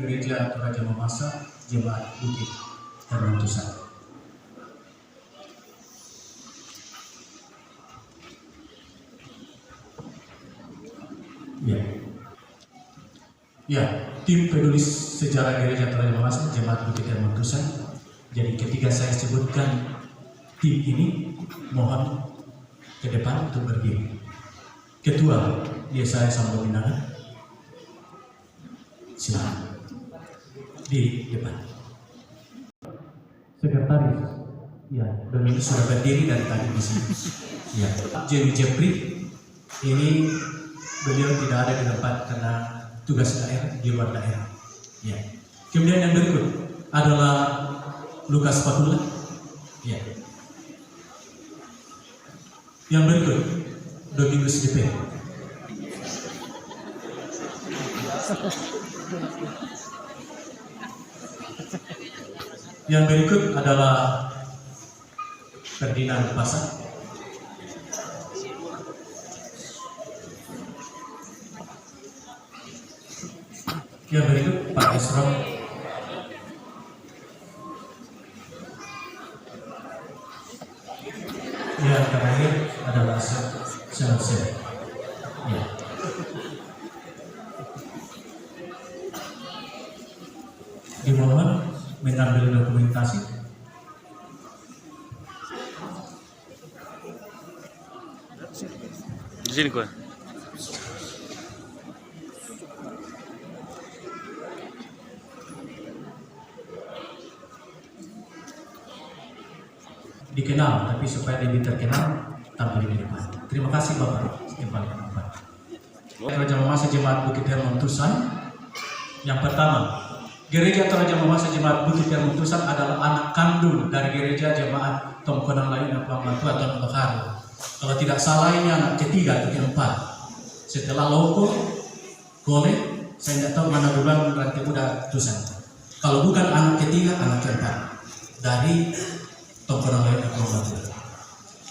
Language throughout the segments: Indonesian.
Gereja Toraja Mamasa Jemaat Bukit Hermantusan. Ya, tim peduli sejarah Gereja Toraja Mamasa Jemaat Bukit Hermantusan. Jadi ketika saya sebutkan tim ini, mohon ke depan untuk berdiri. Ketua Yesaya Sambo Minanga, silakan di depan. Sekretaris, ya, Dominus sudah berdiri dari tadi di sini. Ya, Jenny Jeffrey, ini beliau tidak ada di tempat karena tugas daerah di luar daerah. Ya. Kemudian yang berikut adalah Lukas Patula. Ya. Yang berikut Dominus DP. Yang berikut adalah Ferdinand Pasar. Yang berikut Pak Esrom. Yang terakhir adalah Selesai. Ya. Dimohon mengambil dokumentasi. Di sini gue. Dikenal, tapi supaya lebih terkenal tampil di depan. Terima kasih Bapak. Toraja Mamasa Jemaat Bukit Hermantusan. Yang pertama, Gereja Toraja Mamasa Jemaat Bukit Hermantusan adalah anak kandung dari Gereja Jemaat Tongkonang Lain Apang Matu atau Bakaru. Kalau tidak salah ini anak ketiga atau keempat. Setelah Loko, Gole, saya tidak tahu mana duluan Rantai Muda Tusan. Kalau bukan anak ketiga, anak keempat dari Tongkonang Lain Apang Matu.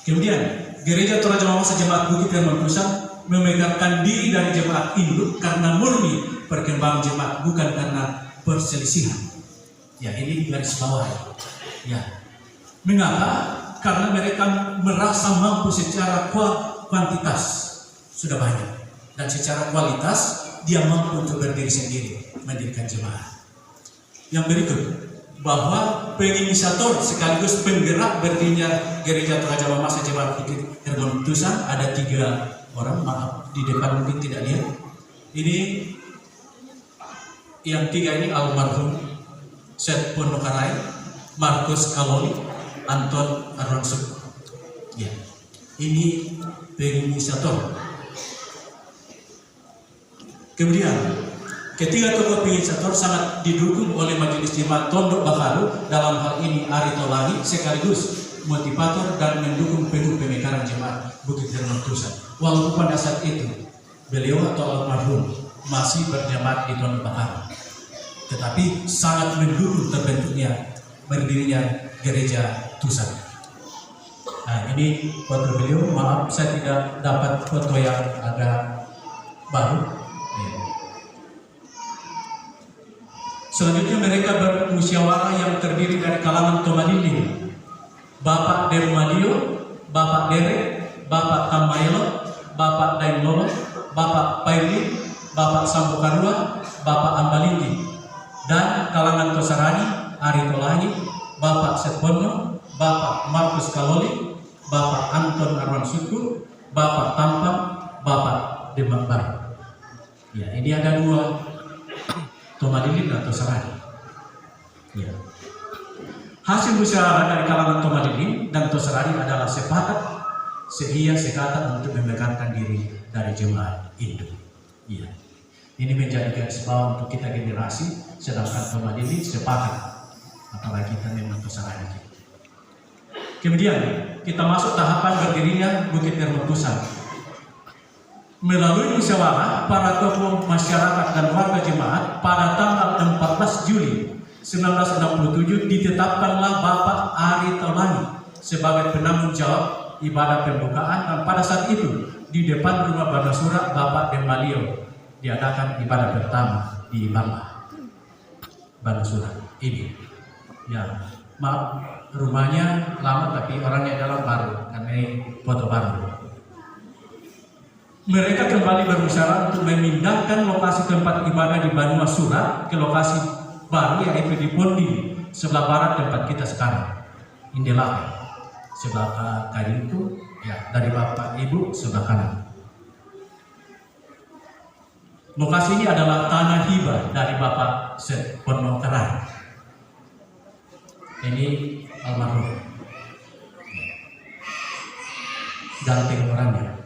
Kemudian Gereja Toraja Mamasa Jemaat Bukit Hermantusan memegangkan diri dari jemaat induk karena murni perkembangan jemaat, bukan karena perselisihan. Ya, ini garis bawah. Ya. Mengapa? Karena mereka merasa mampu secara kuantitas sudah banyak, dan secara kualitas dia mampu untuk berdiri sendiri mendirikan jemaat. Yang berikut, bahwa penginisiator sekaligus penggerak berdirinya Gereja Toraja Mamasa Jemaat Bukit Hermantusan ada 3 orang, maaf di depan mungkin tidak lihat. Ini yang 3 ini almarhum Seth Pondokarai, Markus Kaloli, Anton Arwansuk. Ya, ini penginisiator. Kemudian ketiga tokoh penginisiator sangat didukung oleh Majelis Jemaat Tondok Bakaru, dalam hal ini Ari Tolangi, sekaligus motivator dan mendukung penuh pemekaran jemaat Bukit Hermantusan. Walaupun pada saat itu beliau atau almarhum masih berjemaat di Tondok Bakaru, tetapi sangat mendukung terbentuknya berdirinya Gereja Tusan. Nah, ini foto beliau. Maaf saya tidak dapat foto yang agak baru. Selanjutnya mereka bermusyawarah yang terdiri dari kalangan Tomadili, Bapak Dermadio, Bapak Dere, Bapak Tamayelo, Bapak Daimolo, Bapak Pairi, Bapak Sambukarua, Bapak Ambalindi, dan kalangan Tosarani, Ari Tolangi, Bapak Setpono, Bapak Markus Kaloli, Bapak Anton Arwansuku, Bapak Tampang, Bapak Demangbar. Ya, ini ada 2 Tomadilin dan Tosarani. Ya. Hasil musyawarah dari kalangan Tomadilin dan Tosarani adalah sepakat, sehia sekata untuk memegangkan diri dari jemaat induk. Ya. Ini menjadi garis bawah untuk kita generasi, sedangkan Tomadilin sepakat, apalagi kita memang Tosarani. Kemudian kita masuk tahapan berdirinya Bukit Hermantusan. Melalui musyawarah, para tokoh masyarakat dan warga jemaat pada tanggal 14 Juli 1967 ditetapkanlah Bapak Ari Tolangi sebagai penanggung jawab ibadah pembukaan, dan pada saat itu di depan rumah Banasura Bapak Demalio diadakan ibadah pertama di Bamba. Bandung Surat ini. Ya, maaf rumahnya lama tapi orangnya dalam baru karena ini foto baru. Mereka kembali bermusyawarah untuk memindahkan lokasi tempat ibadah di Bandung Surat ke lokasi baru yaitu di Pondi sebelah barat tempat kita sekarang. Indelah sebelah kanan itu ya dari Bapak Ibu sebelah kanan. Lokasi ini adalah tanah hibah dari Bapak Setpono Keran. Ini almarhum. Ganteng orangnya.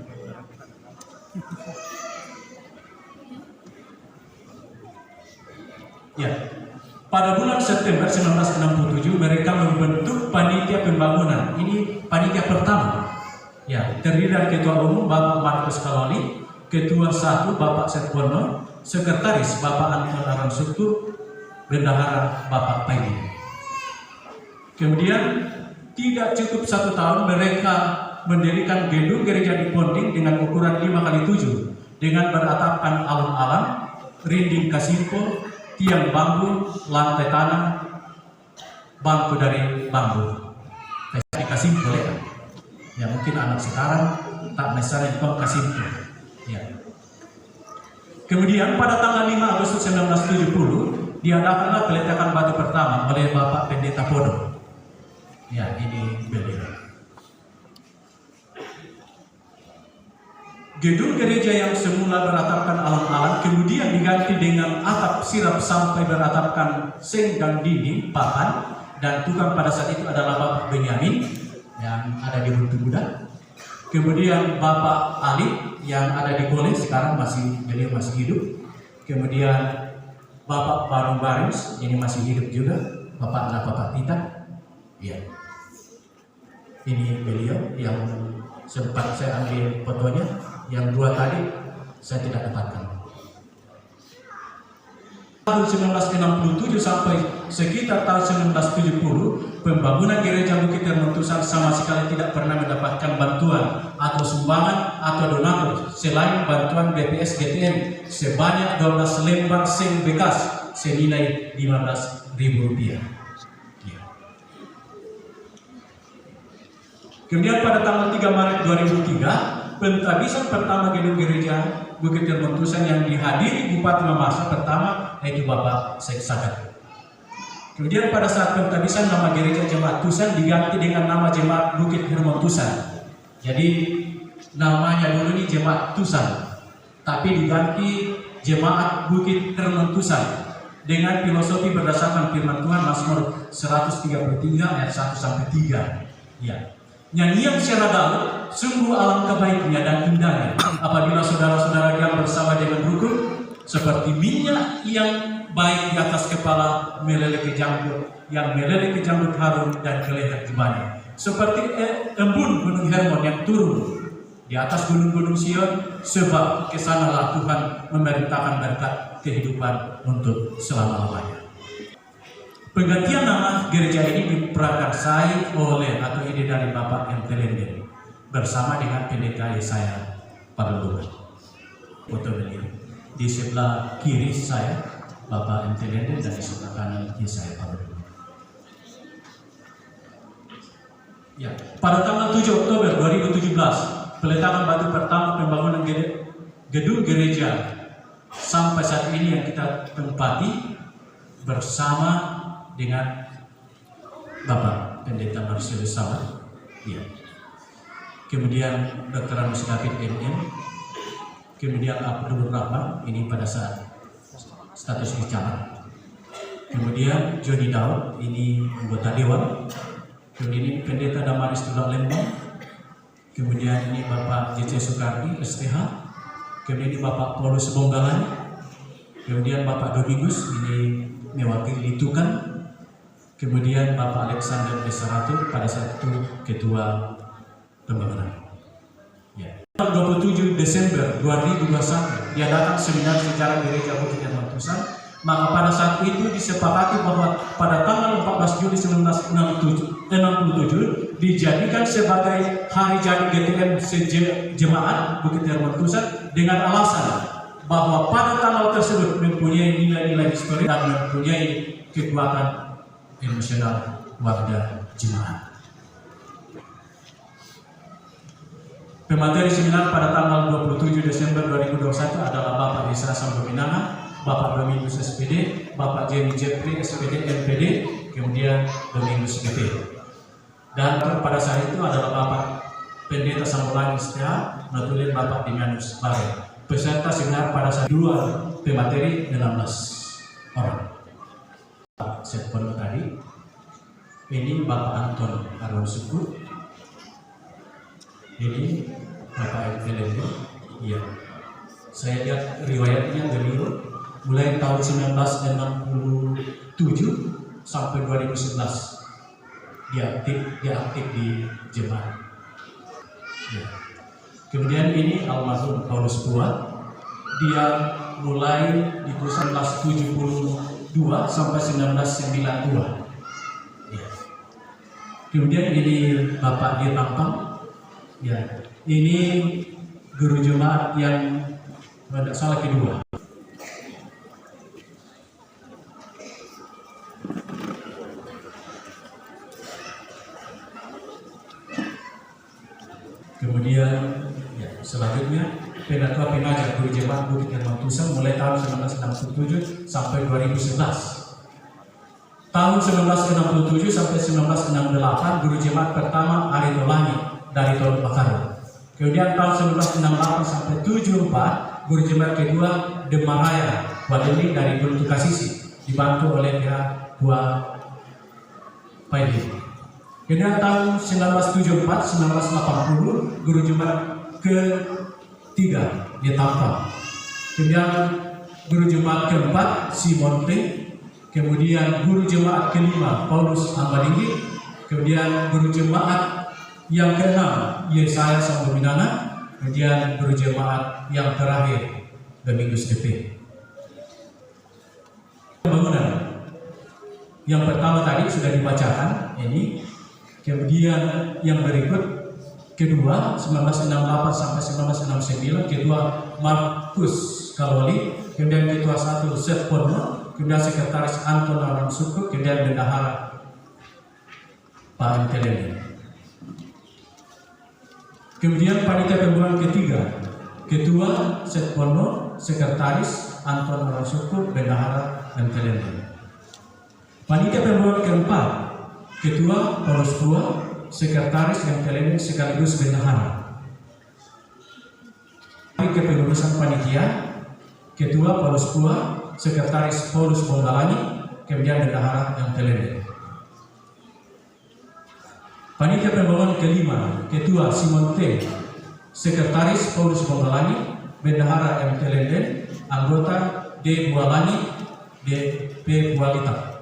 Ya, pada bulan September 1967 mereka membentuk panitia pembangunan. Ini panitia pertama. Ya, terdiri dari ketua umum Bapak Markus Kaloli, ketua 1 Bapak Setpono, sekretaris Bapak Anton Aramsutu, bendahara Bapak Paidi. Kemudian tidak cukup 1 tahun mereka mendirikan gedung gereja di Ponding dengan ukuran 5x7 dengan beratapkan alun-alun, rinding kasimpo, tiang bambu, lantai tanah, bangku dari bambu. Di kasimpo ya. Ya mungkin anak sekarang tak misalnya di kasimpo. Ya. Kemudian pada tanggal 5 Agustus 1970 diadakanlah peletakan batu pertama oleh Bapak Pendeta Podo. Ya, ini beliau. Gedung gereja yang semula beratapkan alun-alun kemudian diganti dengan atap sirap sampai beratapkan seng dan dinding papan, dan tukang pada saat itu adalah Bapak Benyamin yang ada di Buntu Buddha. Kemudian Bapak Ali yang ada di Gole sekarang beliau masih hidup. Kemudian Bapak Barung Barins ini masih hidup juga. Bapak Tita. Ya. Ini beliau yang sempat saya ambil fotonya. Yang 2 tadi saya tidak dapatkan. Tahun 1967 sampai sekitar tahun 1970 pembangunan gereja Bukit Hermontusan sama sekali tidak pernah mendapatkan bantuan atau sumbangan atau donatur selain bantuan BPS GTM sebanyak 12 lembar seng bekas senilai Rp15.000. Ya. Kemudian pada tanggal 3 Maret 2003 pentabisan pertama gedung gereja Bukit Hermontusan yang dihadiri Bupati Mamasa pertama yaitu Bapak Syekh Sagat. Kemudian pada saat pentabisan nama gereja Jemaat Tusan diganti dengan nama Jemaat Bukit Hermontusan. Jadi namanya dulu ini Jemaat Tusan, tapi diganti Jemaat Bukit Hermontusan dengan filosofi berdasarkan firman Tuhan Mazmur 133 ayat 1-3. Ya. Nyanyian Syara Daud, sungguh alangkah baiknya dan indahnya apabila saudara-saudara yang bersama dengan rukun seperti minyak yang baik di atas kepala meleleh ke janggut, yang meleleh ke janggut Harun dan ke leher jemaatnya. Seperti embun gunung Hermon yang turun di atas gunung-gunung Sion, sebab kesanalah Tuhan memerintahkan berkat kehidupan untuk selama-lamanya. Penggantian nama gereja ini diprakarsai oleh atau ide dari Bapak M. Telenden bersama dengan pendeta Yesaya Paralungan. Foto beliau di sebelah kiri saya Bapak M. Telenden dan di sebelah kanan Yesaya Paralungan. Ya, pada tanggal 7 Oktober 2017 peletakan batu pertama pembangunan gedung gereja sampai saat ini yang kita tempati bersama dengan Bapak Pendeta Marsius Sabar, ya. Kemudian Dr. Amos David MM, kemudian Abdul Rahman ini pada saat status dicamat, kemudian Joni Daud ini anggota dewan, kemudian ini Pendeta Damaris Tulak Lembang, kemudian ini Bapak JC Soekardi STH, kemudian ini Bapak Paulus Bonggalan, kemudian Bapak Domingus ini mewakili Litukan. Kemudian Bapak Alexander Desaratu pada saat itu Ketua Pembangunan. Ya. 27 Desember 2021 diadakan seminar sejarah gereja Bukit Hermontusan. Maka pada saat itu disepakati bahwa pada tanggal 14 Juli 1967 dijadikan sebagai hari jadi GTM Jemaat Bukit Hermontusan dengan alasan bahwa pada tanggal tersebut mempunyai nilai-nilai historis dan mempunyai kekuatan emosional warga jemaat. Pemateri seminar pada tanggal 27 Desember 2021 adalah Bapak Esa Sambominana, Bapak Domingus SPD, Bapak Jenny Jeffrey SPD MPD, kemudian Domingus GP. Dan pada saat itu adalah Bapak Pendeta Sambolangi STA, notulen Bapak Dimianus Bare. Peserta seminar pada saat 2 pemateri 16 orang. Setpono tadi, ini Bapak Anton Arwan Suku, ini Bapak Elvin. Iya, saya lihat riwayatnya beliau mulai tahun 1967 sampai 2011 dia aktif di jemaat. Ya. Kemudian ini almarhum Paulus Buat, dia mulai di 1972 sampai 1992. Ya. Kemudian ini Bapak Dia Tampang, ya, ini guru jemaat yang tidak salah kedua. Kemudian ya, selanjutnya Pendatua Pengajar Guru Jemaat Bukit Herman Tusan mulai tahun 1967 sampai 2011. Tahun 1967 sampai 1968 Guru Jemaat pertama Ari Tolangi dari Tol Bakar. Kemudian tahun 1968 sampai 74 Guru Jemaat kedua Demaraya Wadeni dari Gunung Kasisi dibantu oleh pihak Gua Paidi. Kemudian tahun 1974-1980 Guru Jemaat ketiga di Tampang. Kemudian Guru Jemaat keempat Simon T. Kemudian Guru Jemaat kelima Paulus Ambadinggi. Kemudian Guru Jemaat yang keenam Yesaya Sambominana. Kemudian Guru Jemaat yang terakhir Domingus DP. Pembangunan yang pertama tadi sudah dibacakan ini. Kemudian yang berikut kedua 1968 sampai 1969 kedua Markus Kaloli, kemudian ketua 1 Setpono, kemudian sekretaris Anton Arwan Suku, kemudian bendahara Pak Anteleni. Kemudian panitia pembangunan ketiga ketua Setpono, sekretaris Anton Arwan Suku, bendahara Anteleni. Panitia pembangunan keempat ketua Paulus Bua, sekretaris yang kelima sekaligus bendahara. Kepengurusan panitia, ketua Paulus Bua, sekretaris Paulus Bonggalani, kemudian bendahara yang kelima. Panitia pembangunan kelima, ketua Simon T, sekretaris Paulus Bonggalani, bendahara yang kelima, anggota D. Bualani, D. P. Bualita.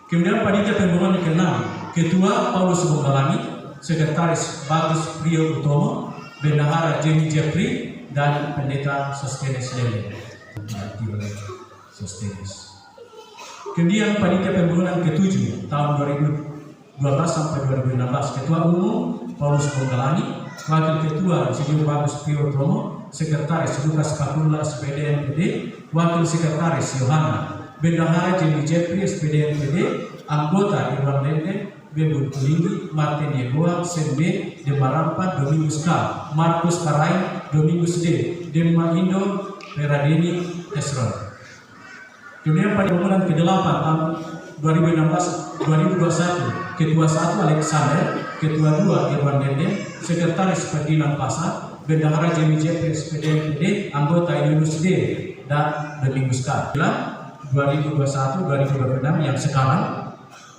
Kemudian panitia pembangunan ke-6, ketua Paulus Bonggalani, sekretaris Bagus Priyo Utomo, bendahara Jenny Jeffrey, dan pendeta Sostenes Lele. Kemudian panitia pembangunan ke-7 tahun 2012 sampai 2016, ketua umum Paulus Bonggalani, wakil ketua Insinyur Bagus Priyo Utomo, sekretaris Lukas Kapula SPD MPD, wakil sekretaris Yohana, bendahara Jenny Jeffrey SPD MPD, anggota Irwan Lende, Bebun Kulingi, Martin Yegoa, Sembe, Demarampan, Domingus K, Markus Karain, Domingus D, Demma Indo, Peradeni, Esron. Kemudian pada pembangunan ke-8 tahun 2016-2021, ketua 1 Alexander, ketua 2 Irwan Lende, sekretaris Ferdinand Pasar, bendahara Jenny Jeffrey SPD MPD, anggota Yunus D, dan Domingus K. 2021-2026 yang sekarang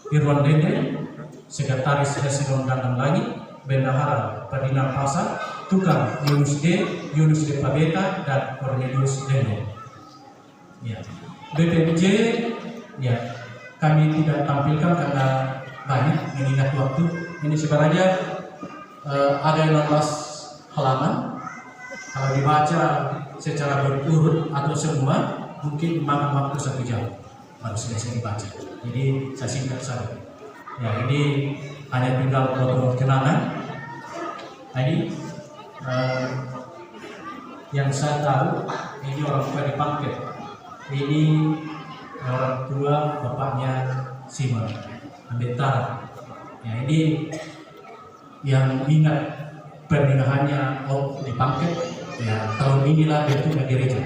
Irwan Dende, sekretaris Hesron Dandang lagi, bendahara Ferdinand Pasar, tukang Yunus D, Yunus D Pabeta, dan Cornelius Dende. Ya. BPMJ, ya, kami tidak tampilkan karena banyak mengingat waktu. Ini sebenarnya ada 16 halaman. Kalau dibaca secara berurut atau semua, mungkin makan waktu 1 jam baru selesai dibaca. Jadi saya singkat saja. Ya, ini hanya tinggal foto kenangan. Ini yang saya tahu ini orang tua di Pangkep, ini orang tua bapaknya Sima Ambetara. Ya, ini yang ingat pernikahannya di Pangkep, ya tahun inilah bentuknya gereja.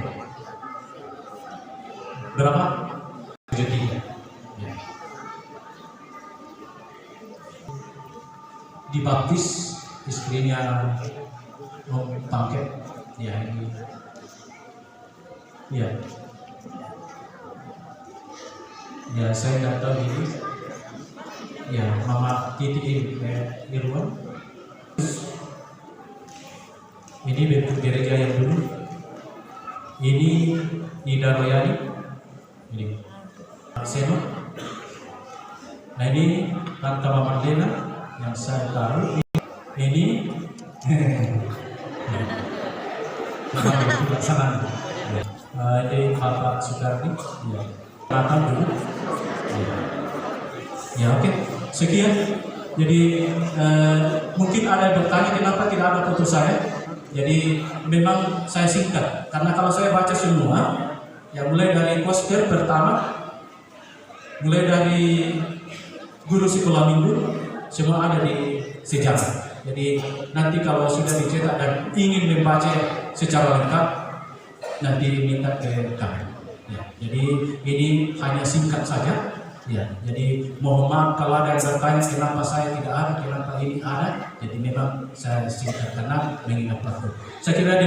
Berapa? 73. Ya. Dibaptis istrinya Pangkep. Ya ini. Ya. Ya saya nggak tahu ini. Ya Mama Titi Irwan. Ini bentuk gereja yang dulu. Ini Ida Royani. Ini Seno. Nah ini Tante Mama Lena yang saya tahu. Ini pelaksanaan. Ini Bapak Sudardi. Ya. Datang dulu. Ya oke. Sekian. Jadi mungkin ada yang bertanya kenapa tidak ada foto saya. Jadi memang saya singkat karena kalau saya baca semua, ya mulai dari poster pertama, mulai dari guru sekolah minggu, semua ada di sejarah. Jadi nanti kalau sudah dicetak dan ingin membaca secara lengkap, nanti minta ke kami. Ya, jadi ini hanya singkat saja. Ya, jadi mohon maaf kalau ada yang bertanya kenapa saya tidak ada, kenapa ini ada. Jadi memang saya singkat karena mengingat waktu. Saya kira